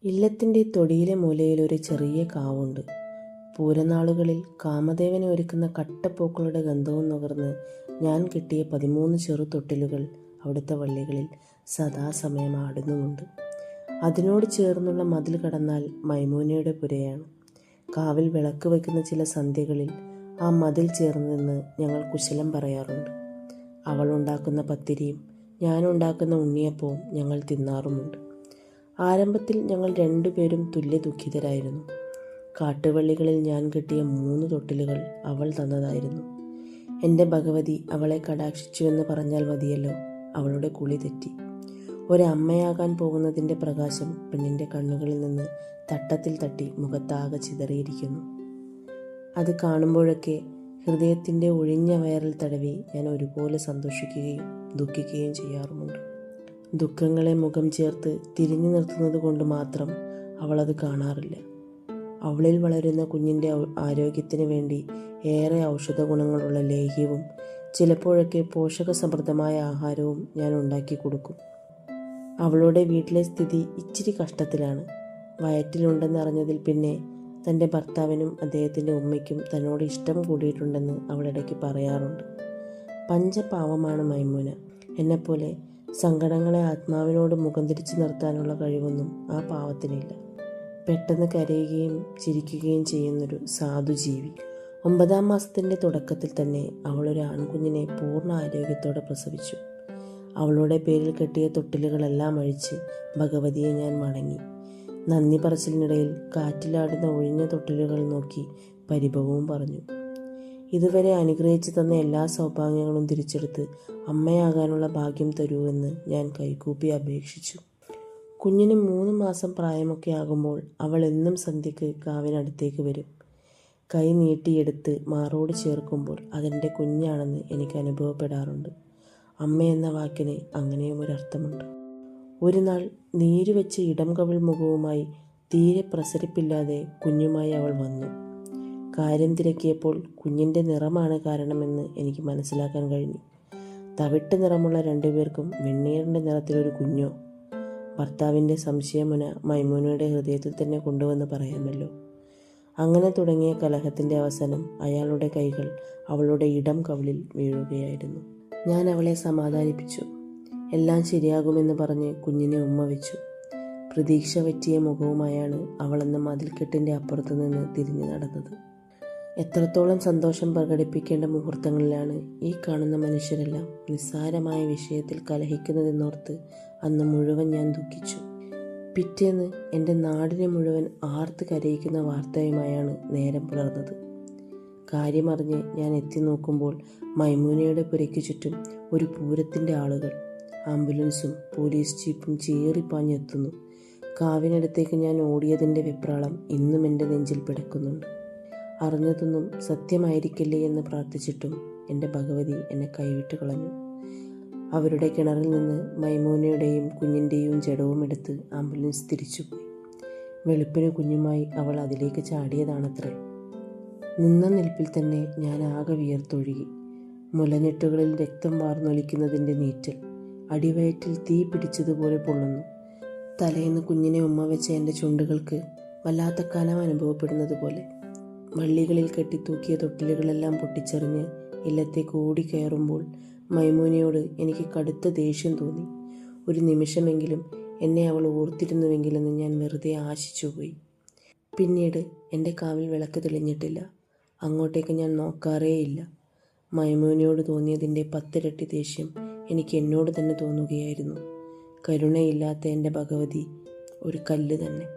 ഇല്ലത്തിൻ്റെ തൊടിയിലെ മൂലയിൽ ഒരു ചെറിയ കാവുണ്ട്. പൂരനാളുകളിൽ കാമദേവനെ ഒരുക്കുന്ന കട്ടപ്പൂക്കളുടെ ഗന്ധവും നുകർന്ന് ഞാൻ കിട്ടിയ 13 ചെറു തൊട്ടിലുകൾ അവിടുത്തെ വള്ളികളിൽ സദാസമയം ആടുന്നുമുണ്ട്. അതിനോട് ചേർന്നുള്ള മതിൽ കടന്നാൽ മൈമൂനയുടെ പുരയാണ്. കാവിൽ വിളക്ക് വയ്ക്കുന്ന ചില സന്ധ്യകളിൽ ആ മതിൽ ചേർന്ന് നിന്ന് ഞങ്ങൾ കുശലം പറയാറുണ്ട്. അവൾ ഉണ്ടാക്കുന്ന പത്തിരിയും ഞാനുണ്ടാക്കുന്ന ഉണ്ണിയപ്പവും ഞങ്ങൾ തിന്നാറുമുണ്ട്. ആരംഭത്തിൽ ഞങ്ങൾ രണ്ടുപേരും തുല്യ ദുഃഖിതരായിരുന്നു. കാട്ടുവള്ളികളിൽ ഞാൻ കിട്ടിയ 3 തൊട്ടിലുകൾ അവൾ തന്നതായിരുന്നു. എൻ്റെ ഭഗവതി അവളെ കടാക്ഷിച്ചുവെന്ന് പറഞ്ഞാൽ മതിയല്ലോ. അവളുടെ കുളി തെറ്റി. ഒരമ്മയാകാൻ പോകുന്നതിൻ്റെ പ്രകാശം പെണ്ണിൻ്റെ കണ്ണുകളിൽ നിന്ന് തട്ടത്തിൽ തട്ടി മുഖത്താകെ ചിതറിയിരിക്കുന്നു. അത് കാണുമ്പോഴൊക്കെ ഹൃദയത്തിൻ്റെ ഒഴിഞ്ഞ വയറിൽ തടവി ഞാൻ ഒരുപോലെ സന്തോഷിക്കുകയും ദുഃഖിക്കുകയും ചെയ്യാറുമുണ്ട്. ദുഃഖങ്ങളെ മുഖം ചേർത്ത് തിരിഞ്ഞു നിർത്തുന്നത് കൊണ്ട് മാത്രം അവളത് കാണാറില്ല. അവളിൽ വളരുന്ന കുഞ്ഞിൻ്റെ ആരോഗ്യത്തിന് വേണ്ടി ഏറെ ഔഷധ ഗുണങ്ങളുള്ള ലേഹ്യവും ചിലപ്പോഴൊക്കെ പോഷകസമൃദ്ധമായ ആഹാരവും ഞാൻ ഉണ്ടാക്കി കൊടുക്കും. അവളുടെ വീട്ടിലെ സ്ഥിതി ഇച്ചിരി കഷ്ടത്തിലാണ്. വയറ്റിലുണ്ടെന്നറിഞ്ഞതിൽ പിന്നെ തൻ്റെ ഭർത്താവിനും അദ്ദേഹത്തിൻ്റെ ഉമ്മയ്ക്കും തന്നോട് ഇഷ്ടം കൂടിയിട്ടുണ്ടെന്ന് അവളിടയ്ക്ക് പറയാറുണ്ട്. പഞ്ചപാവമാണ് മൈമൂന. എന്നെപ്പോലെ സങ്കടങ്ങളെ ആത്മാവിനോട് മുഖം തിരിച്ചു നിർത്താനുള്ള കഴിവൊന്നും ആ പാവത്തിനില്ല. പെട്ടെന്ന് കരയുകയും ചിരിക്കുകയും ചെയ്യുന്നൊരു സാധുജീവി. 9ാം മാസത്തിൻ്റെ തുടക്കത്തിൽ തന്നെ അവളൊരു ആൺകുഞ്ഞിനെ പൂർണ്ണ ആരോഗ്യത്തോടെ പ്രസവിച്ചു. അവളുടെ പേരിൽ കെട്ടിയ തൊട്ടിലുകളെല്ലാം അഴിച്ച് ഭഗവതിയെ ഞാൻ വണങ്ങി. നന്ദി പറച്ചിലിനിടയിൽ കാറ്റിലാടുന്ന ഒഴിഞ്ഞ തൊട്ടിലുകൾ നോക്കി പരിഭവവും പറഞ്ഞു. ഇതുവരെ അനുഗ്രഹിച്ചു തന്ന എല്ലാ സൗഭാഗ്യങ്ങളും തിരിച്ചെടുത്ത് അമ്മയാകാനുള്ള ഭാഗ്യം തരൂവെന്ന് ഞാൻ കൈകൂപ്പി അപേക്ഷിച്ചു. കുഞ്ഞിന് 3 മാസം പ്രായമൊക്കെ ആകുമ്പോൾ അവൾ എന്നും സന്ധ്യയ്ക്ക് കാവിനടുത്തേക്ക് വരും. കൈ നീട്ടിയെടുത്ത് മാറോട് ചേർക്കുമ്പോൾ അതെൻ്റെ കുഞ്ഞാണെന്ന് എനിക്ക് അനുഭവപ്പെടാറുണ്ട്. അമ്മ എന്ന വാക്കിന് അങ്ങനെയും ഒരർത്ഥമുണ്ട്. ഒരു നാൾ നീരുവെച്ച ഇടം കവിൾ മുഖവുമായി തീരെ പ്രസരിപ്പില്ലാതെ കുഞ്ഞുമായി അവൾ വന്നു. കാര്യം തിരക്കിയപ്പോൾ കുഞ്ഞിൻ്റെ നിറമാണ് കാരണമെന്ന് എനിക്ക് മനസ്സിലാക്കാൻ കഴിഞ്ഞു. തവിട്ട് നിറമുള്ള 2 പേർക്കും വെണ്ണീറിൻ്റെ നിറത്തിലൊരു കുഞ്ഞോ? ഭർത്താവിൻ്റെ സംശയമുന മൈമൂനയുടെ ഹൃദയത്തിൽ തന്നെ കൊണ്ടുവന്ന് പറയാമല്ലോ. അങ്ങനെ തുടങ്ങിയ കലഹത്തിൻ്റെ അവസാനം അയാളുടെ കൈകൾ അവളുടെ ഇടം കവിളിൽ വീഴുകയായിരുന്നു. ഞാൻ അവളെ സമാധാനിപ്പിച്ചു. എല്ലാം ശരിയാകുമെന്ന് പറഞ്ഞ് കുഞ്ഞിനെ ഉമ്മ വെച്ചു. പ്രതീക്ഷ പറ്റിയ മുഖവുമായാണ് അവളെന്ന മതിൽക്കെട്ടിൻ്റെ അപ്പുറത്തു നിന്ന് തിരിഞ്ഞു നടന്നത്. എത്രത്തോളം സന്തോഷം പ്രകടിപ്പിക്കേണ്ട മുഹൂർത്തങ്ങളിലാണ് ഈ കാണുന്ന മനുഷ്യരെല്ലാം നിസ്സാരമായ വിഷയത്തിൽ കലഹിക്കുന്നതെന്നോർത്ത് അന്ന് മുഴുവൻ ഞാൻ ദുഃഖിച്ചു. പിറ്റേന്ന് എൻ്റെ നാടിനെ മുഴുവൻ ആർത്ത് കരയിക്കുന്ന വാർത്തയുമായാണ് നേരം പുലർന്നത്. കാര്യമറിഞ്ഞ് ഞാൻ എത്തി നോക്കുമ്പോൾ മൈമൂനയുടെ പുരയ്ക്ക് ചുറ്റും ഒരു പൂരത്തിൻ്റെ ആളുകൾ, ആംബുലൻസും പോലീസ് ജീപ്പും ചീറിപ്പാഞ്ഞെത്തുന്നു. കാവിനടുത്തേക്ക് ഞാൻ ഓടിയതിൻ്റെ വെപ്രാളം ഇന്നും എൻ്റെ നെഞ്ചിൽ പിടക്കുന്നുണ്ട്. അറിഞ്ഞതൊന്നും സത്യമായിരിക്കില്ലേ എന്ന് പ്രാർത്ഥിച്ചിട്ടും എൻ്റെ ഭഗവതി എന്നെ കൈവിട്ട് കളഞ്ഞു. അവരുടെ കിണറിൽ നിന്ന് മൈമൂനയുടെയും കുഞ്ഞിൻ്റെയും ജഡവും എടുത്ത് ആംബുലൻസ് തിരിച്ചുപോയി. വെളുപ്പിന് കുഞ്ഞുമായി അവൾ അതിലേക്ക് ചാടിയതാണത്രേ. നിന്ന നിൽപ്പിൽ തന്നെ ഞാൻ ആകെ വിയർത്തൊഴുകി. മുലഞ്ഞെട്ടുകളിൽ രക്തം വാർന്നൊലിക്കുന്നതിൻ്റെ നീറ്റൽ അടിവയറ്റിൽ തീ പിടിച്ചതുപോലെ പൊള്ളുന്നു. തലേന്ന് കുഞ്ഞിനെ ഉമ്മ വെച്ച എൻ്റെ ചുണ്ടുകൾക്ക് വല്ലാത്ത കനം അനുഭവപ്പെടുന്നത് പോലെ. വള്ളികളിൽ കെട്ടിത്തൂക്കിയ തൊട്ടിലുകളെല്ലാം പൊട്ടിച്ചെറിഞ്ഞ് ഇല്ലത്തേക്ക് ഓടിക്കയറുമ്പോൾ മൈമൂനയോട് എനിക്ക് കടുത്ത ദേഷ്യം തോന്നി. ഒരു നിമിഷമെങ്കിലും എന്നെ അവൾ ഓർത്തിരുന്നുവെങ്കിലെന്ന് ഞാൻ വെറുതെ ആശിച്ചുപോയി. പിന്നീട് എൻ്റെ കാവിൽ വിളക്ക് തെളിഞ്ഞിട്ടില്ല. അങ്ങോട്ടേക്ക് ഞാൻ നോക്കാറേയില്ല. മൈമൂനയോട് തോന്നിയതിൻ്റെ 10 ഇരട്ടി ദേഷ്യം എനിക്ക് എന്നോട് തന്നെ തോന്നുകയായിരുന്നു. കരുണയില്ലാത്ത എൻ്റെ ഭഗവതി ഒരു കല്ല് തന്നെ.